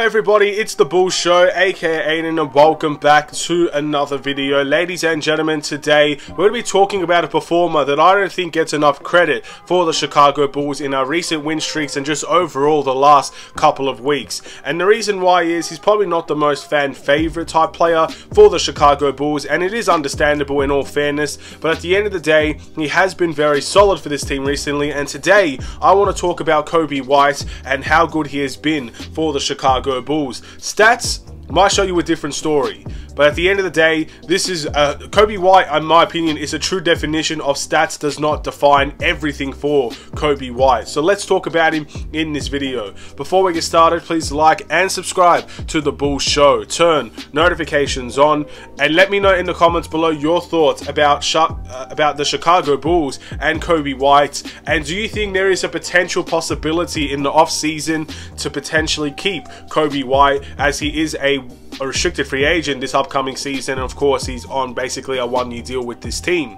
everybody, it's the Bulls Show, aka Aiden, and welcome back to another video. Ladies and gentlemen, today we're going to be talking about a performer that I don't think gets enough credit for the Chicago Bulls in our recent win streaks and just overall the last couple of weeks. And the reason why is he's probably not the most fan favorite type player for the Chicago Bulls, and it is understandable in all fairness, but at the end of the day, he has been very solid for this team recently. And today I want to talk about Coby White and how good he has been for the Chicago Bulls. Stats might show you a different story, but at the end of the day, this is Coby White, in my opinion, is a true definition of stats does not define everything for Coby White. So let's talk about him in this video. Before we get started, please like and subscribe to the Bulls Show. Turn notifications on and let me know in the comments below your thoughts about the Chicago Bulls and Coby White. And do you think there is a potential possibility in the off-season to potentially keep Coby White, as he is a restricted free agent this upcoming season, and of course he's on basically a one-year deal with this team?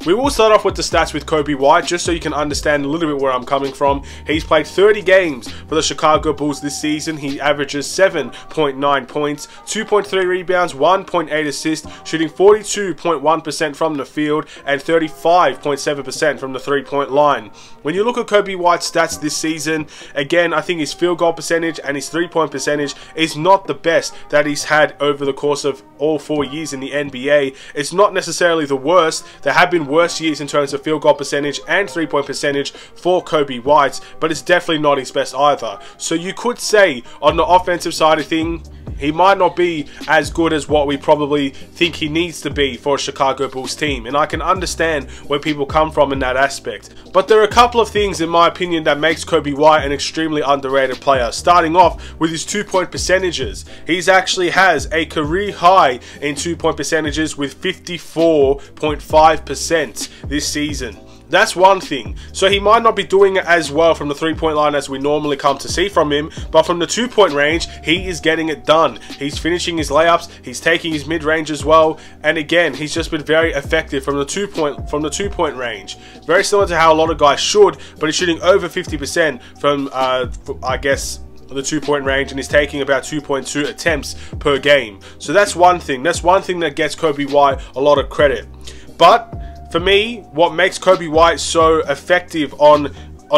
We will start off with the stats with Coby White, just so you can understand a little bit where I'm coming from. He's played 30 games for the Chicago Bulls this season. He averages 7.9 points, 2.3 rebounds, 1.8 assists, shooting 42.1% from the field and 35.7% from the three-point line. When you look at Coby White's stats this season, again, I think his field goal percentage and his three-point percentage is not the best that he's had over the course of all 4 years in the NBA. It's not necessarily the worst. There have been worse years in terms of field goal percentage and three-point percentage for Coby White, but it's definitely not his best either. So you could say on the offensive side of things, he might not be as good as what we probably think he needs to be for a Chicago Bulls team, and I can understand where people come from in that aspect. But there are a couple of things, in my opinion, that makes Coby White an extremely underrated player. Starting off with his two-point percentages. He's actually has a career high in two-point percentages with 54.5% this season. That's one thing. So he might not be doing it as well from the three-point line as we normally come to see from him, but from the two-point range, he is getting it done. He's finishing his layups, he's taking his mid-range as well, and again, he's just been very effective from the two-point range. Very similar to how a lot of guys should, but he's shooting over 50% from I guess the two-point range, and he's taking about 2.2 attempts per game. So that's one thing. That's one thing that gets Coby White a lot of credit. But for me, what makes Coby White so effective on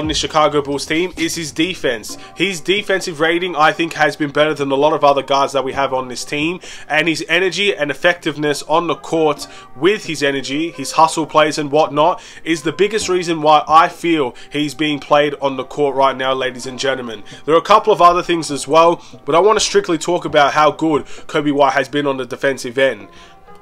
the Chicago Bulls team is his defense. His defensive rating, I think, has been better than a lot of other guys that we have on this team, and his energy and effectiveness on the court with his energy, his hustle plays and whatnot, is the biggest reason why I feel he's being played on the court right now, ladies and gentlemen. There are a couple of other things as well, but I want to strictly talk about how good Coby White has been on the defensive end.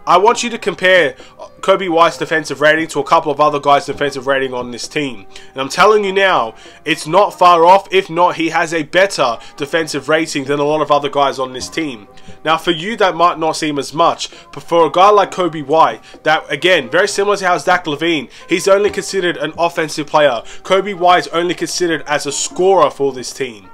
I want you to compare Coby White's defensive rating to a couple of other guys' defensive rating on this team. And I'm telling you now, it's not far off. If not, he has a better defensive rating than a lot of other guys on this team. Now, for you, that might not seem as much, but for a guy like Coby White, that, again, very similar to how Zach LaVine, he's only considered an offensive player. Coby White is only considered as a scorer for this team.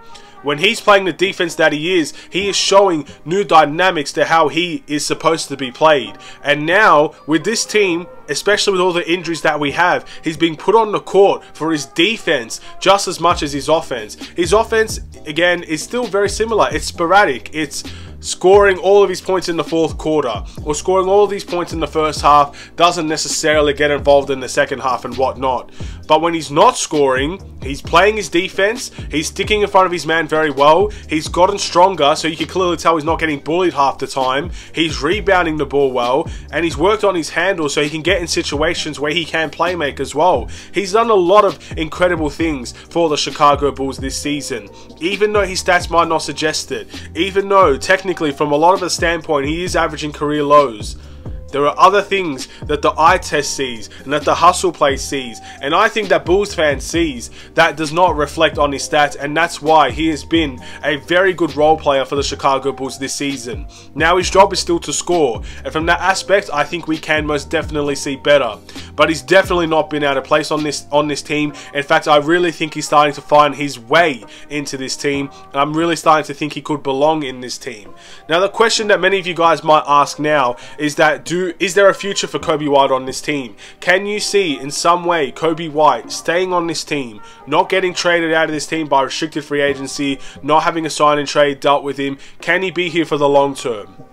When he's playing the defense that he is showing new dynamics to how he is supposed to be played. And now, with this team, especially with all the injuries that we have, he's being put on the court for his defense just as much as his offense. His offense, again, is still very similar. It's sporadic. It's scoring all of his points in the fourth quarter or scoring all of these points in the first half, doesn't necessarily get involved in the second half and whatnot. But when he's not scoring, he's playing his defense, he's sticking in front of his man very well, he's gotten stronger, so you can clearly tell he's not getting bullied half the time, he's rebounding the ball well, and he's worked on his handle so he can get in situations where he can play make as well. He's done a lot of incredible things for the Chicago Bulls this season, even though his stats might not suggest it, even though technically from a lot of a standpoint he is averaging career lows. There are other things that the eye test sees and that the hustle play sees, and I think that Bulls fan sees that does not reflect on his stats, and that's why he has been a very good role player for the Chicago Bulls this season. Now his job is still to score, and from that aspect I think we can most definitely see better, but he's definitely not been out of place on this team. In fact, I really think he's starting to find his way into this team, and I'm really starting to think he could belong in this team. Now the question that many of you guys might ask now is that, do Is there a future for Coby White on this team? Can you see in some way Coby White staying on this team, not getting traded out of this team by restricted free agency, not having a sign and trade dealt with him? Can he be here for the long term?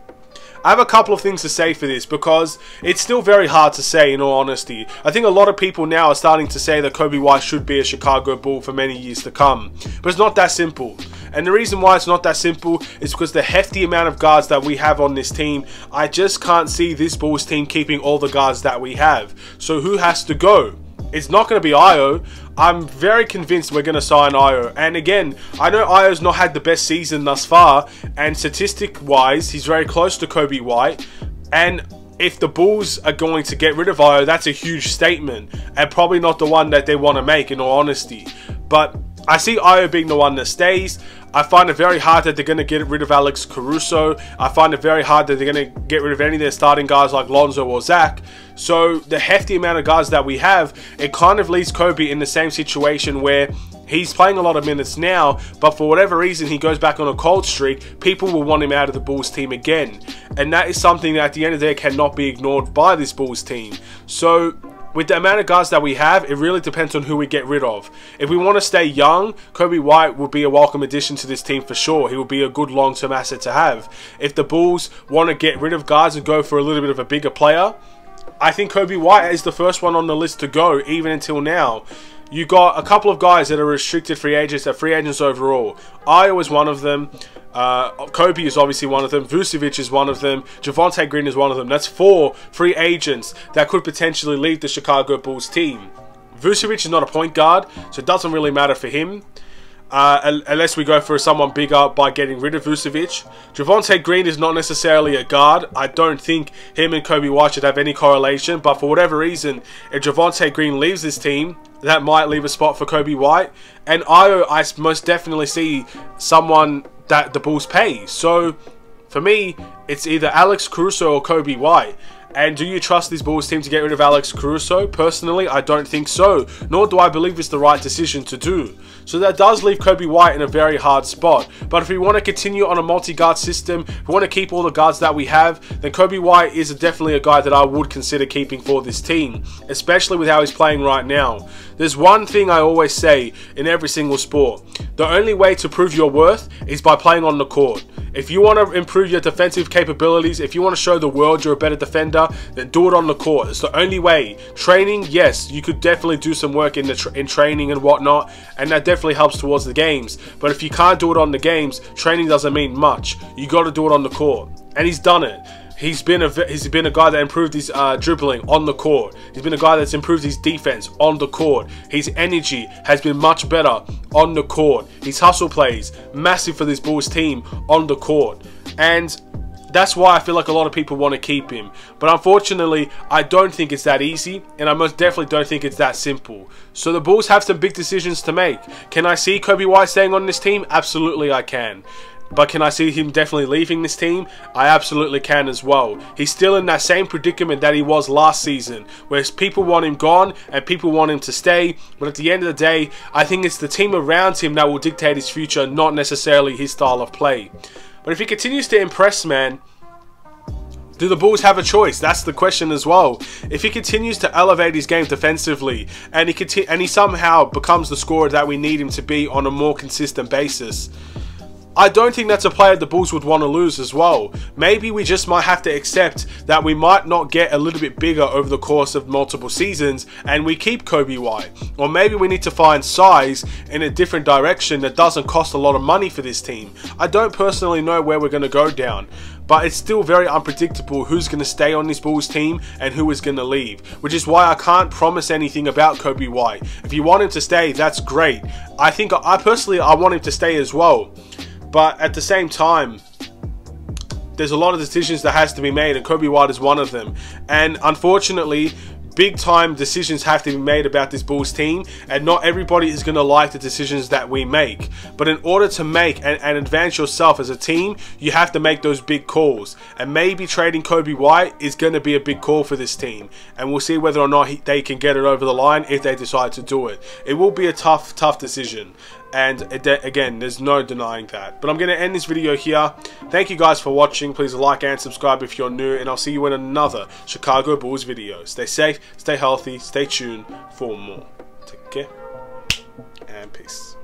I have a couple of things to say for this because it's still very hard to say, in all honesty. I think a lot of people now are starting to say that Coby White should be a Chicago Bull for many years to come. But it's not that simple. And the reason why it's not that simple is because the hefty amount of guards that we have on this team, I just can't see this Bulls team keeping all the guards that we have. So who has to go? It's not going to be Io. I'm very convinced we're going to sign Io. And again, I know Io's not had the best season thus far, and statistic-wise, he's very close to Coby White. And if the Bulls are going to get rid of Io, that's a huge statement, and probably not the one that they want to make, in all honesty. But I see Io being the one that stays. I find it very hard that they're going to get rid of Alex Caruso. I find it very hard that they're going to get rid of any of their starting guys like Lonzo or Zach. So the hefty amount of guys that we have, it kind of leaves Coby in the same situation where he's playing a lot of minutes now, but for whatever reason he goes back on a cold streak, people will want him out of the Bulls team again. And that is something that at the end of the day cannot be ignored by this Bulls team. So with the amount of guys that we have, it really depends on who we get rid of. If we want to stay young, Coby White would be a welcome addition to this team for sure. He would be a good long-term asset to have. If the Bulls want to get rid of guys and go for a little bit of a bigger player, I think Coby White is the first one on the list to go, even until now. You got a couple of guys that are restricted free agents, that are free agents overall. Io is one of them. Coby is obviously one of them. Vucevic is one of them. Javonte Green is one of them. That's 4 free agents that could potentially leave the Chicago Bulls team. Vucevic is not a point guard, so it doesn't really matter for him. Unless we go for someone bigger by getting rid of Vucevic. Javonte Green is not necessarily a guard. I don't think him and Coby White should have any correlation, but for whatever reason, if Javonte Green leaves this team, that might leave a spot for Coby White. And Io, I most definitely see someone that the Bulls pay. So for me, it's either Alex Caruso or Coby White. And do you trust this Bulls team to get rid of Alex Caruso? Personally, I don't think so. Nor do I believe it's the right decision to do. So that does leave Coby White in a very hard spot. But if we want to continue on a multi-guard system, if we want to keep all the guards that we have, then Coby White is definitely a guy that I would consider keeping for this team. Especially with how he's playing right now. There's one thing I always say in every single sport. The only way to prove your worth is by playing on the court. If you want to improve your defensive capabilities, if you want to show the world you're a better defender, then do it on the court. It's the only way. Training, yes, you could definitely do some work in training and whatnot, and that definitely helps towards the games. But if you can't do it on the games, training doesn't mean much. You got to do it on the court, and he's done it. He's been a guy that improved his dribbling on the court. He's been a guy that's improved his defense on the court. His energy has been much better on the court. His hustle plays massive for this Bulls team on the court. And that's why I feel like a lot of people want to keep him. But unfortunately, I don't think it's that easy, and I most definitely don't think it's that simple. So the Bulls have some big decisions to make. Can I see Coby White staying on this team? Absolutely I can. But can I see him definitely leaving this team? I absolutely can as well. He's still in that same predicament that he was last season, where people want him gone and people want him to stay. But at the end of the day, I think it's the team around him that will dictate his future, not necessarily his style of play. But if he continues to impress, man, do the Bulls have a choice? That's the question as well. If he continues to elevate his game defensively and he somehow becomes the scorer that we need him to be on a more consistent basis, I don't think that's a player the Bulls would want to lose as well. Maybe we just might have to accept that we might not get a little bit bigger over the course of multiple seasons and we keep Coby White. Or maybe we need to find size in a different direction that doesn't cost a lot of money for this team. I don't personally know where we're going to go down, but it's still very unpredictable who's going to stay on this Bulls team and who is going to leave, which is why I can't promise anything about Coby White. If you want him to stay, that's great. I personally want him to stay as well. But at the same time, there's a lot of decisions that has to be made, and Coby White is one of them. And unfortunately, big time decisions have to be made about this Bulls team, and not everybody is going to like the decisions that we make. But in order to make and advance yourself as a team, you have to make those big calls. And maybe trading Coby White is going to be a big call for this team. And we'll see whether or not they can get it over the line if they decide to do it. It will be a tough decision. And again, there's no denying that. But I'm going to end this video here. Thank you guys for watching. Please like and subscribe if you're new. And I'll see you in another Chicago Bulls video. Stay safe, stay healthy, stay tuned for more. Take care and peace.